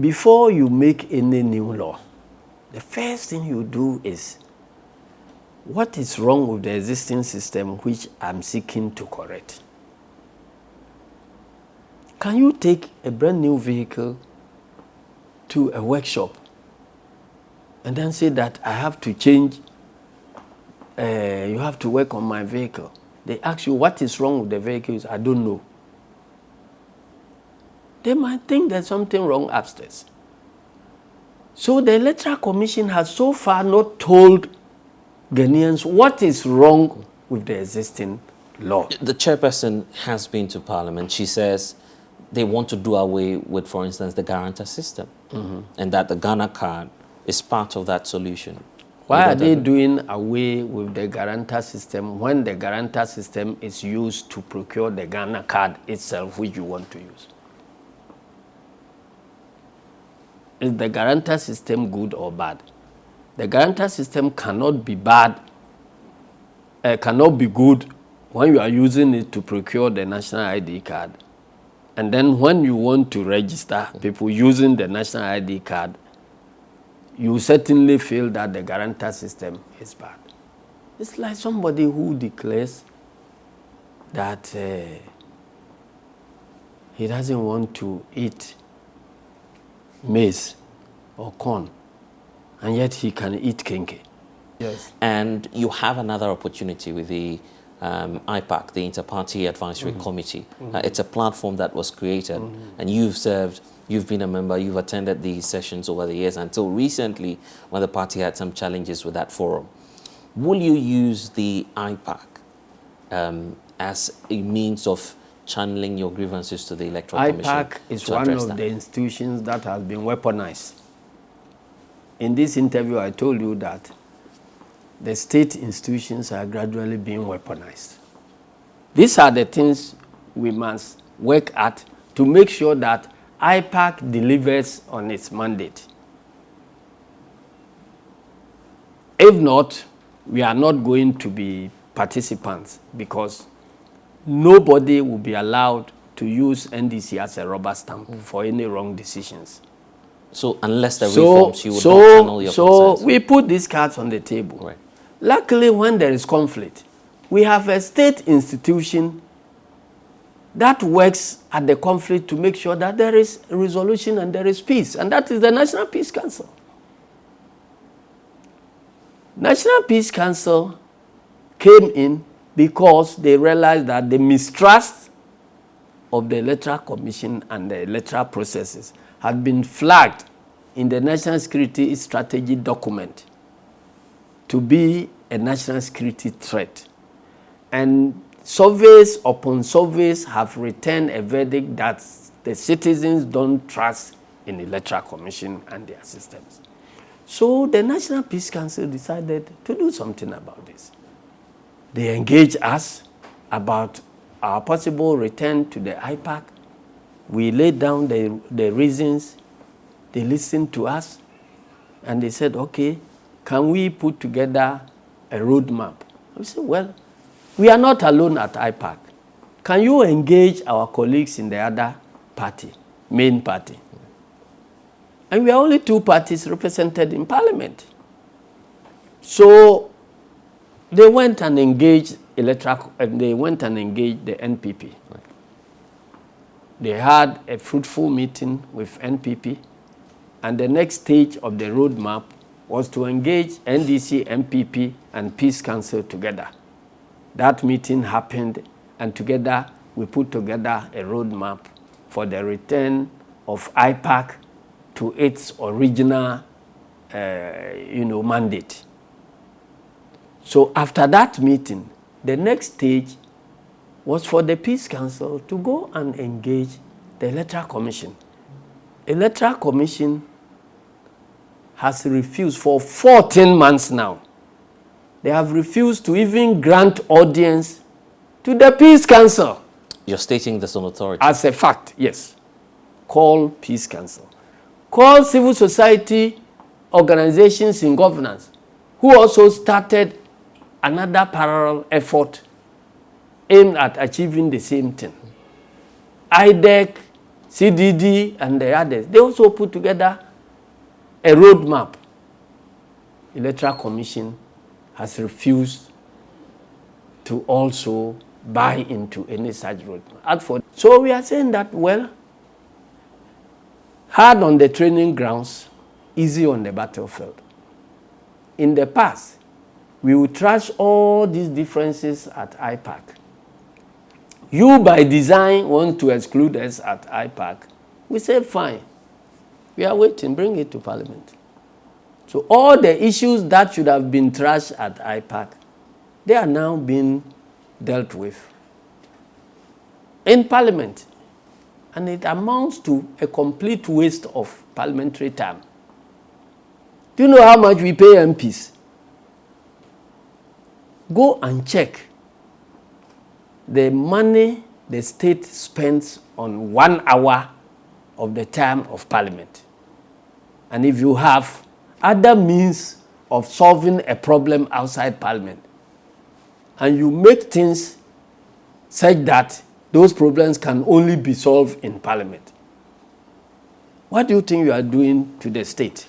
Before you make any new law, the first thing you do is, what is wrong with the existing system which I'm seeking to correct? Can you take a brand new vehicle to a workshop and then say that I have to change, you have to work on my vehicle? They ask you what is wrong with the vehicle. I don't know. They might think there's something wrong upstairs. So the Electoral Commission has so far not told Ghanaians what is wrong with the existing law. The chairperson has been to Parliament. She says they want to do away with, for instance, the Guarantor System, and that the Ghana card is part of that solution. Why are they doing away with the Guarantor System when the Guarantor System is used to procure the Ghana card itself, which you want to use? Is the Guarantor System good or bad? The Guarantor System cannot be bad, cannot be good when you are using it to procure the national ID card. And then when you want to register people using the national ID card, you certainly feel that the Guarantor System is bad. It's like somebody who declares that he doesn't want to eat maize or corn, and yet he can eat kenke. Yes. And you have another opportunity with the IPAC, the Inter-Party Advisory Committee. It's a platform that was created, and you've served, you've been a member, you've attended these sessions over the years until recently when the party had some challenges with that forum. Will you use the IPAC as a means of channeling your grievances to the Electoral Commission? IPAC is one of the institutions that has been weaponized. In this interview, I told you that the state institutions are gradually being weaponized. These are the things we must work at to make sure that IPAC delivers on its mandate. If not, we are not going to be participants, because nobody will be allowed to use NDC as a rubber stamp for any wrong decisions. So unless the reforms, you would not channel your concerns. So we put these cards on the table. Right. Luckily, when there is conflict, we have a state institution that works at the conflict to make sure that there is resolution and there is peace, and that is the National Peace Council. National Peace Council came in because they realized that the mistrust of the Electoral Commission and the electoral processes had been flagged in the National Security Strategy document to be a national security threat. And surveys upon surveys have returned a verdict that the citizens don't trust in the Electoral Commission and their systems. So the National Peace Council decided to do something about this. They engaged us about our possible return to the IPAC. We laid down the reasons. They listened to us, and they said, okay, can we put together a roadmap? We said, well, we are not alone at IPAC. Can you engage our colleagues in the other party, main party? And we are only two parties represented in Parliament. So they went and engaged the NPP. Right. They had a fruitful meeting with NPP, and the next stage of the roadmap was to engage NDC, MPP, and Peace Council together. That meeting happened, and together we put together a roadmap for the return of IPAC to its original mandate. So after that meeting, the next stage was for the Peace Council to go and engage the Electoral Commission. Electoral Commission has refused for 14 months now. They have refused to even grant audience to the Peace Council. You're stating this on authority? As a fact, yes. Call Peace Council. Call civil society organizations in governance, who also started another parallel effort aimed at achieving the same thing. IDEC, CDD and the others, they also put together a roadmap. The Electoral Commission has refused to also buy into any such roadmap. So we are saying that, well, hard on the training grounds, easy on the battlefield. In the past, we would trash all these differences at IPAC. You, by design, want to exclude us at IPAC. We say, fine. We are waiting. Bring it to Parliament. So all the issues that should have been trashed at IPAC, they are now being dealt with in Parliament. And it amounts to a complete waste of parliamentary time. Do you know how much we pay MPs? Go and check the money the state spends on 1 hour of the time of Parliament. And if you have other means of solving a problem outside Parliament, and you make things such that those problems can only be solved in Parliament, what do you think you are doing to the state?